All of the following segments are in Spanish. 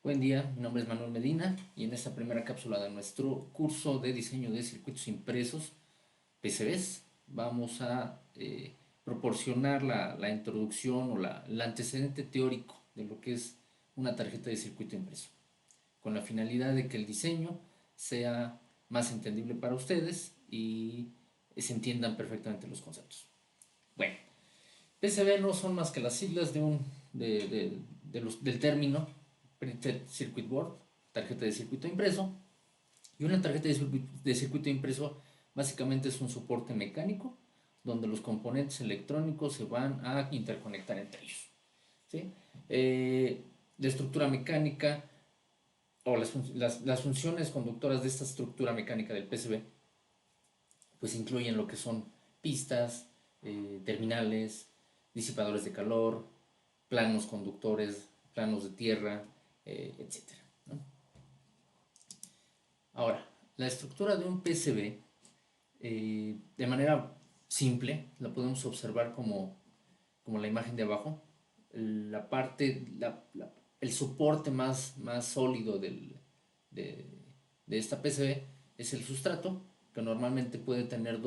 Buen día, mi nombre es Manuel Medina y en esta primera cápsula de nuestro curso de diseño de circuitos impresos, PCBs, vamos a proporcionar la introducción o el antecedente teórico de lo que es una tarjeta de circuito impreso, con la finalidad de que el diseño sea más entendible para ustedes y se entiendan perfectamente los conceptos. Bueno, PCB no son más que las siglas del término Printed Circuit Board, tarjeta de circuito impreso. Y una tarjeta de circuito impreso básicamente es un soporte mecánico donde los componentes electrónicos se van a interconectar entre ellos. ¿Sí? La estructura mecánica o las funciones conductoras de esta estructura mecánica del PCB pues incluyen lo que son pistas, terminales, disipadores de calor, planos conductores, planos de tierra, etc. ¿no? Ahora, la estructura de un PCB, de manera simple, la podemos observar como la imagen de abajo. La parte, el soporte más sólido de, de esta PCB es el sustrato, que normalmente puede tener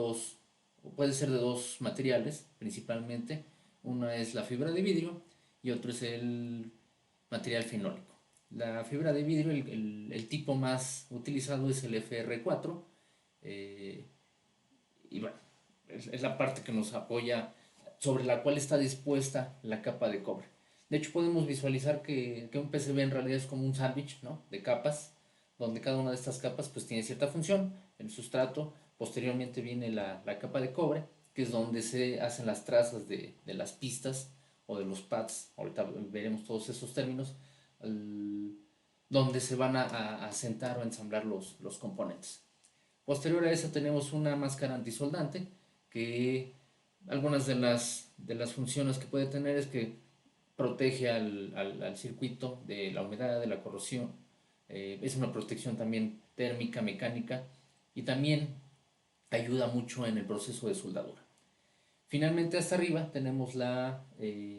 puede ser de dos materiales principalmente. Una es la fibra de vidrio y otro es el material fenólico. La fibra de vidrio, el tipo más utilizado es el FR4, eh, y bueno, es la parte que nos apoya, sobre la cual está dispuesta la capa de cobre. De hecho, podemos visualizar que un PCB en realidad es como un sándwich, ¿no?, de capas, donde cada una de estas capas pues tiene cierta función. El sustrato, posteriormente viene la capa de cobre, que es donde se hacen las trazas de las pistas o de los pads, ahorita veremos todos esos términos, el, donde se van a sentar o ensamblar los componentes. Posterior a eso tenemos una máscara antisoldante, que algunas de las funciones que puede tener es que protege al circuito de la humedad, de la corrosión. Es una protección también térmica, mecánica, y también ayuda mucho en el proceso de soldadura. Finalmente, hasta arriba tenemos la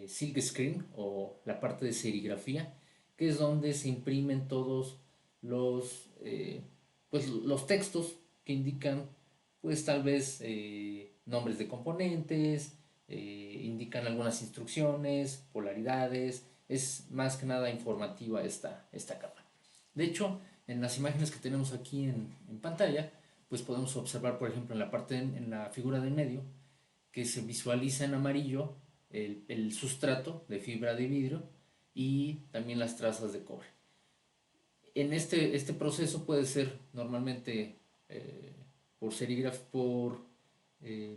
silk screen o la parte de serigrafía, que es donde se imprimen todos los textos que indican, pues tal vez, nombres de componentes, indican algunas instrucciones, polaridades. Es más que nada informativa esta capa. De hecho, en las imágenes que tenemos aquí en pantalla, pues podemos observar, por ejemplo, en la figura del medio, que se visualiza en amarillo el sustrato de fibra de vidrio y también las trazas de cobre. En este proceso puede ser normalmente, por serigrafía, por eh,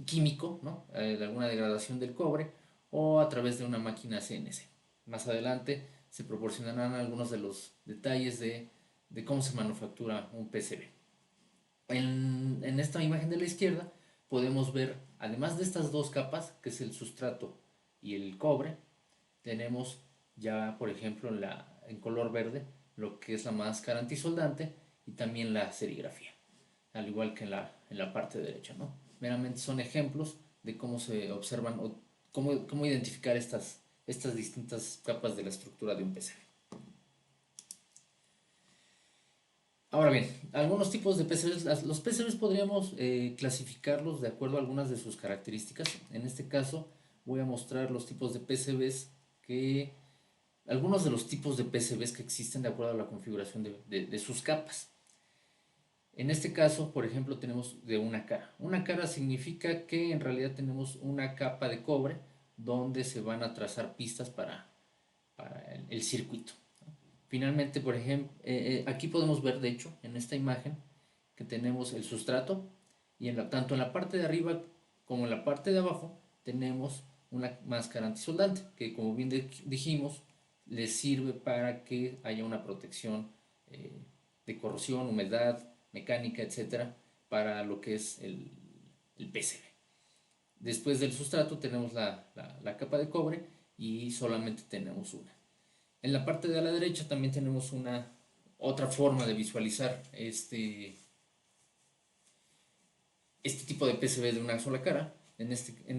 químico, ¿no?, de alguna degradación del cobre, o a través de una máquina CNC. Más adelante se proporcionarán algunos de los detalles de cómo se manufactura un PCB. En esta imagen de la izquierda podemos ver, además de estas dos capas, que es el sustrato y el cobre, tenemos ya, por ejemplo, en color verde, lo que es la máscara antisoldante y también la serigrafía, al igual que en la parte derecha, ¿no? Meramente son ejemplos de cómo se observan o cómo identificar estas distintas capas de la estructura de un PCB. Ahora bien, algunos tipos de PCBs, los PCBs podríamos clasificarlos de acuerdo a algunas de sus características. En este caso voy a mostrar los tipos de PCBs algunos de los tipos de PCBs que existen de acuerdo a la configuración de sus capas. En este caso, por ejemplo, tenemos de una cara. Una cara significa que en realidad tenemos una capa de cobre donde se van a trazar pistas para el circuito. Finalmente, por ejemplo, aquí podemos ver, de hecho, en esta imagen, que tenemos el sustrato y tanto en la parte de arriba como en la parte de abajo tenemos una máscara antisoldante que, como bien dijimos, les sirve para que haya una protección de corrosión, humedad, mecánica, etcétera, para lo que es el PCB. Después del sustrato tenemos la capa de cobre y solamente tenemos una. En la parte de la derecha también tenemos otra forma de visualizar este tipo de PCB de una sola cara. En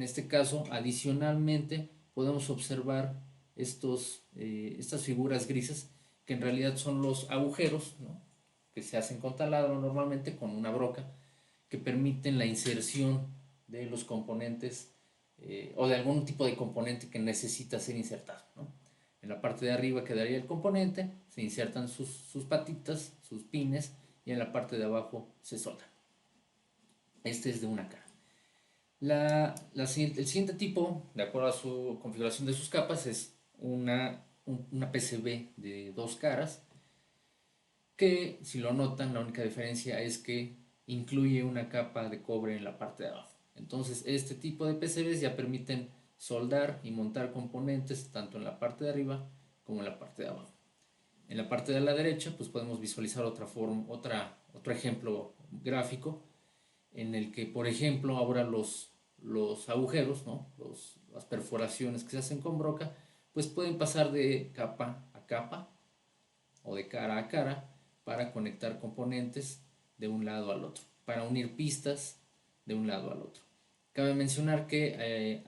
este caso, adicionalmente, podemos observar estas figuras grises que en realidad son los agujeros, ¿no?, que se hacen con taladro normalmente, con una broca, que permiten la inserción de los componentes o de algún tipo de componente que necesita ser insertado, ¿no? En la parte de arriba quedaría el componente, se insertan sus patitas, sus pines, y en la parte de abajo se soldan. Este es de una cara. El siguiente tipo, de acuerdo a su configuración de sus capas, es una PCB de dos caras, que si lo notan, la única diferencia es que incluye una capa de cobre en la parte de abajo. Entonces este tipo de PCBs ya permiten soldar y montar componentes tanto en la parte de arriba como en la parte de abajo. En la parte de la derecha pues podemos visualizar otro ejemplo gráfico en el que, por ejemplo, ahora los agujeros, ¿no?, las perforaciones que se hacen con broca, pues pueden pasar de capa a capa o de cara a cara para conectar componentes de un lado al otro, para unir pistas de un lado al otro. Cabe mencionar que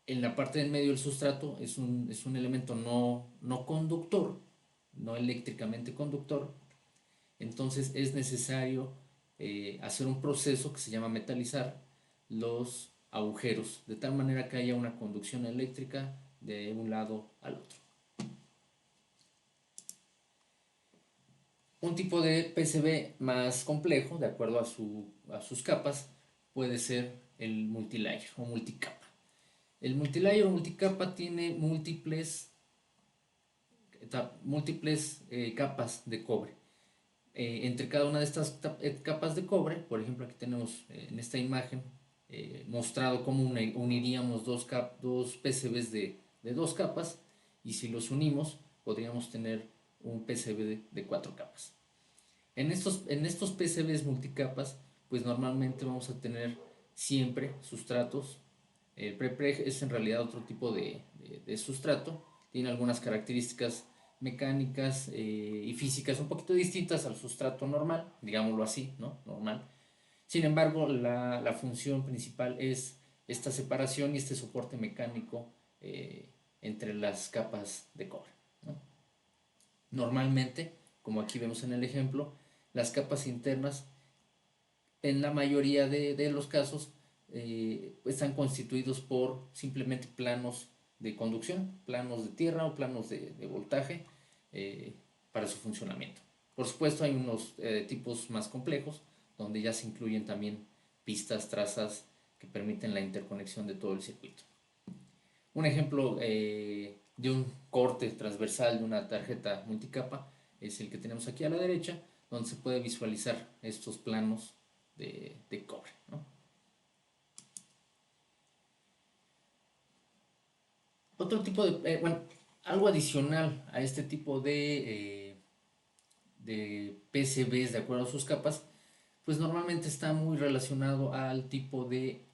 en la parte del medio el sustrato es un elemento no conductor, no eléctricamente conductor, entonces es necesario hacer un proceso que se llama metalizar los agujeros, de tal manera que haya una conducción eléctrica de un lado al otro. Un tipo de PCB más complejo, de acuerdo a sus capas, puede ser el multilayer o multicapa. El multilayer o multicapa tiene múltiples capas de cobre. Entre cada una de estas capas de cobre, por ejemplo, aquí tenemos en esta imagen mostrado cómo uniríamos dos PCBs de dos capas, y si los unimos podríamos tener un PCB de cuatro capas. En estos PCBs multicapas, pues normalmente vamos a tener siempre sustratos. El prepreg es en realidad otro tipo de sustrato, tiene algunas características mecánicas y físicas un poquito distintas al sustrato normal, digámoslo así, ¿no?, normal. Sin embargo, la función principal es esta separación y este soporte mecánico entre las capas de cobre, ¿no? Normalmente, como aquí vemos en el ejemplo, las capas internas, en la mayoría de los casos, están constituidos por simplemente planos de conducción, planos de tierra o planos de voltaje eh, para su funcionamiento. Por supuesto, hay unos tipos más complejos donde ya se incluyen también pistas, trazas que permiten la interconexión de todo el circuito. Un ejemplo de un corte transversal de una tarjeta multicapa es el que tenemos aquí a la derecha, donde se puede visualizar estos planos de cobre, ¿no? Otro tipo bueno, algo adicional a este tipo de PCBs de acuerdo a sus capas, pues normalmente está muy relacionado al tipo de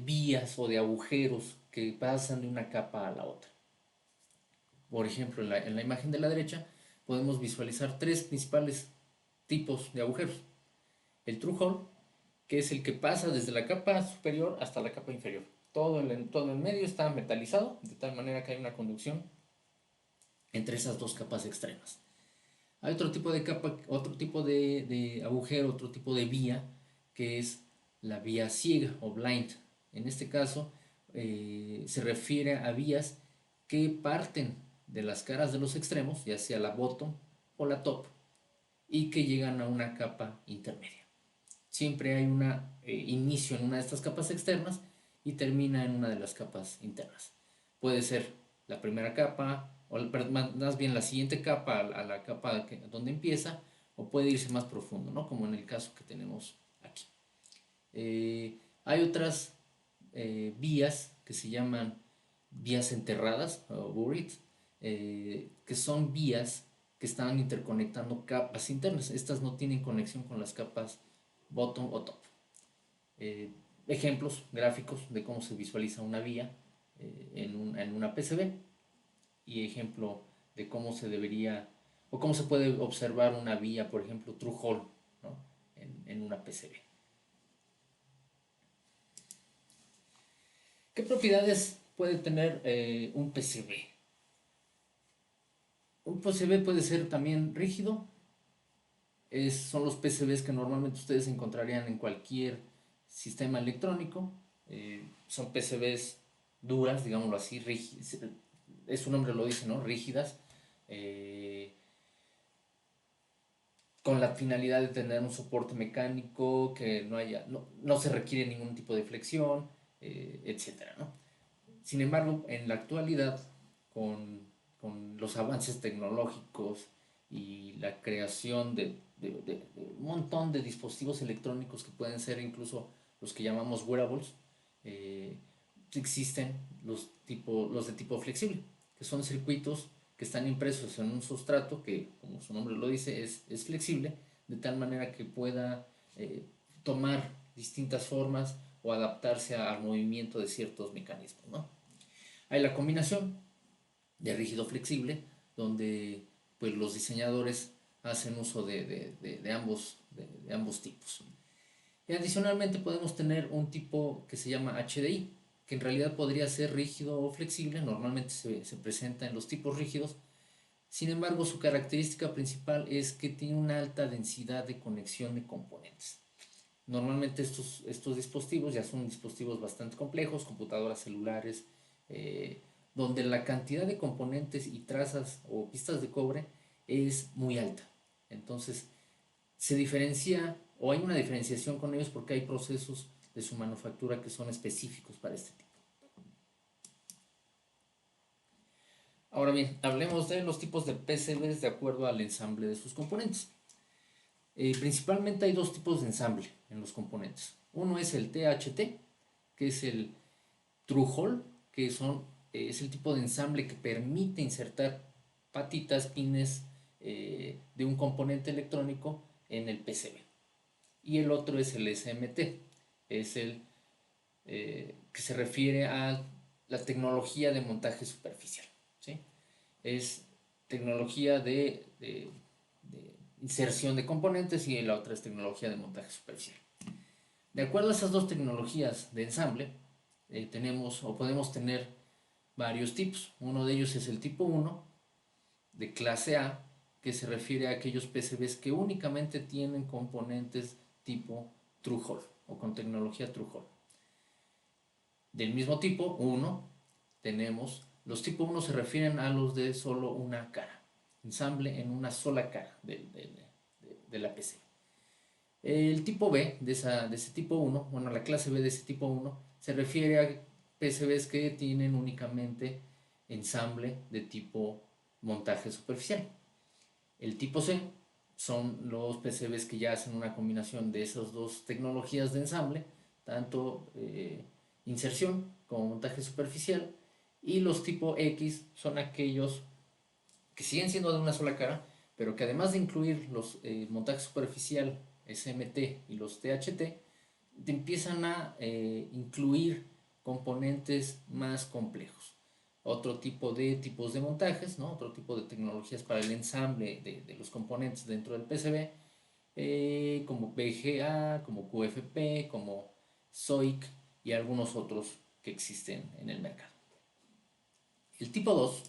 vías o de agujeros que pasan de una capa a la otra. Por ejemplo, en la imagen de la derecha podemos visualizar tres principales tipos de agujeros. El through hole, que es el que pasa desde la capa superior hasta la capa inferior. Todo el medio está metalizado, de tal manera que hay una conducción entre esas dos capas extremas. Hay otro tipo de capa, otro tipo de agujero, otro tipo de vía, que es la vía ciega o blind. En este caso se refiere a vías que parten de las caras de los extremos, ya sea la bottom o la top, y que llegan a una capa intermedia. Siempre hay un inicio en una de estas capas externas y termina en una de las capas internas. Puede ser la primera capa, o más bien la siguiente capa a la capa donde empieza, o puede irse más profundo, ¿no?, como en el caso que tenemos aquí. Hay otras vías que se llaman vías enterradas o buried, que son vías que están interconectando capas internas. Estas no tienen conexión con las capas bottom o top. Ejemplos gráficos de cómo se visualiza una vía en una PCB, y ejemplo de cómo se debería o cómo se puede observar una vía, por ejemplo, through hole, ¿no?, en una PCB. ¿Qué propiedades puede tener un PCB? Un PCB puede ser también rígido. Son los PCBs que normalmente ustedes encontrarían en cualquier sistema electrónico. Son PCBs duras, digámoslo así, rígidas. Su nombre lo dice, ¿no? Rígidas. eh, con la finalidad de tener un soporte mecánico, que no se requiere ningún tipo de flexión, etcétera, ¿no? Sin embargo, en la actualidad, con, con los avances tecnológicos y la creación de un montón de dispositivos electrónicos que pueden ser incluso los que llamamos wearables, eh, existen los de tipo flexible, que son circuitos que están impresos en un sustrato que, como su nombre lo dice, es flexible, de tal manera que pueda tomar distintas formas o adaptarse al movimiento de ciertos mecanismos, ¿no? Hay la combinación de rígido flexible, donde pues, los diseñadores hacen uso de ambos tipos. Y adicionalmente podemos tener un tipo que se llama HDI, que en realidad podría ser rígido o flexible, normalmente se presenta en los tipos rígidos. Sin embargo, su característica principal es que tiene una alta densidad de conexión de componentes. Normalmente estos dispositivos ya son dispositivos bastante complejos, computadoras celulares, eh, donde la cantidad de componentes y trazas o pistas de cobre es muy alta. Entonces, se diferencia o hay una diferenciación con ellos porque hay procesos de su manufactura que son específicos para este tipo. Ahora bien, hablemos de los tipos de PCBs de acuerdo al ensamble de sus componentes. Principalmente hay dos tipos de ensamble en los componentes. Uno es el THT, que es el True Hole, que es el tipo de ensamble que permite insertar patitas, pines de un componente electrónico en el PCB. Y el otro es el SMT, es el que se refiere a la tecnología de montaje superficial. ¿Sí? Es tecnología de inserción de componentes y la otra es tecnología de montaje superficial. De acuerdo a esas dos tecnologías de ensamble, tenemos o podemos tener varios tipos. Uno de ellos es el tipo 1 de clase A, que se refiere a aquellos PCBs que únicamente tienen componentes tipo True Hole o con tecnología True Hole. Del mismo tipo 1 tenemos, los tipo 1 se refieren a los de solo una cara, ensamble en una sola cara de la PC. El tipo B de ese tipo 1, bueno, la clase B de ese tipo 1, se refiere a PCBs que tienen únicamente ensamble de tipo montaje superficial. El tipo C son los PCBs que ya hacen una combinación de esas dos tecnologías de ensamble, tanto inserción como montaje superficial. Y los tipo X son aquellos que siguen siendo de una sola cara, pero que además de incluir los montaje superficial, SMT y los THT, te empiezan a incluir componentes más complejos. Otro tipo de tipos de montajes, ¿no? Otro tipo de tecnologías para el ensamble de los componentes dentro del PCB, como VGA, como QFP, como SOIC y algunos otros que existen en el mercado. El tipo 2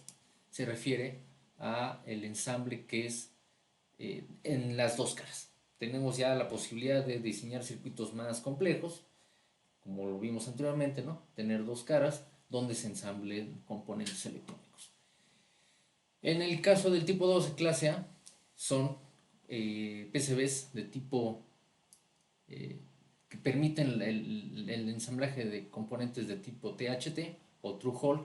se refiere a el ensamble que es en las dos caras. Tenemos ya la posibilidad de diseñar circuitos más complejos, como lo vimos anteriormente, ¿no? Tener dos caras donde se ensamblen componentes electrónicos. En el caso del tipo 2 de clase A, son PCBs de tipo eh, que permiten el ensamblaje de componentes de tipo THT o True Hole,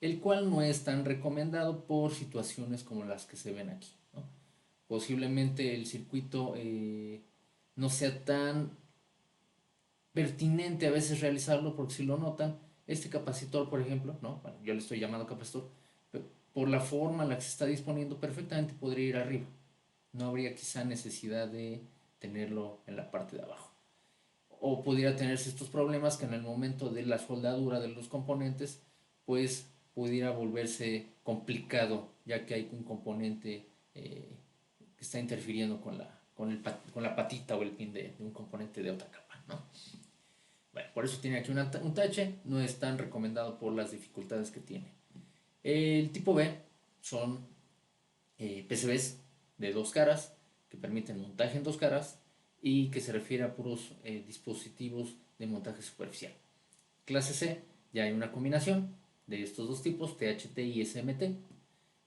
el cual no es tan recomendado por situaciones como las que se ven aquí, ¿no? Posiblemente el circuito no sea tan pertinente a veces realizarlo, porque si lo notan, este capacitor, por ejemplo, ¿no? Bueno, yo le estoy llamando capacitor, por la forma en la que se está disponiendo, perfectamente podría ir arriba. No habría quizá necesidad de tenerlo en la parte de abajo. O pudiera tenerse estos problemas que en el momento de la soldadura de los componentes, pues pudiera volverse complicado, ya que hay un componente que está interfiriendo con la patita o el pin de un componente de otra capa, ¿no? Bueno, por eso tiene aquí un tache, no es tan recomendado por las dificultades que tiene. El tipo B son PCBs de dos caras que permiten montaje en dos caras y que se refiere a puros dispositivos de montaje superficial. Clase C ya hay una combinación de estos dos tipos, THT y SMT.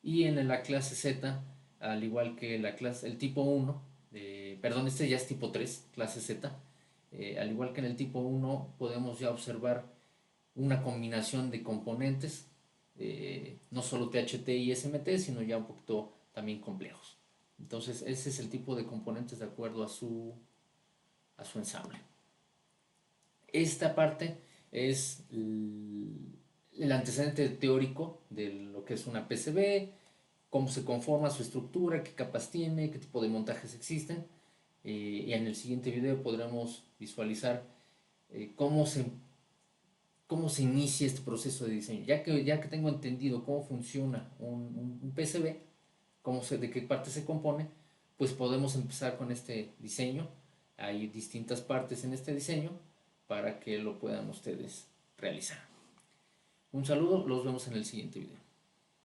Y en la clase Z, al igual que el tipo 1, perdón, este ya es tipo 3, clase Z, al igual que en el tipo 1 podemos ya observar una combinación de componentes, no solo THT y SMT, sino ya un poquito también complejos. Entonces ese es el tipo de componentes de acuerdo a su ensamble. Esta parte es el antecedente teórico de lo que es una PCB, cómo se conforma su estructura, qué capas tiene, qué tipo de montajes existen. Y en el siguiente video podremos visualizar eh, cómo, se, cómo se inicia este proceso de diseño. Ya que tengo entendido cómo funciona un PCB, de qué parte se compone, pues podemos empezar con este diseño. Hay distintas partes en este diseño para que lo puedan ustedes realizar. Un saludo, los vemos en el siguiente video.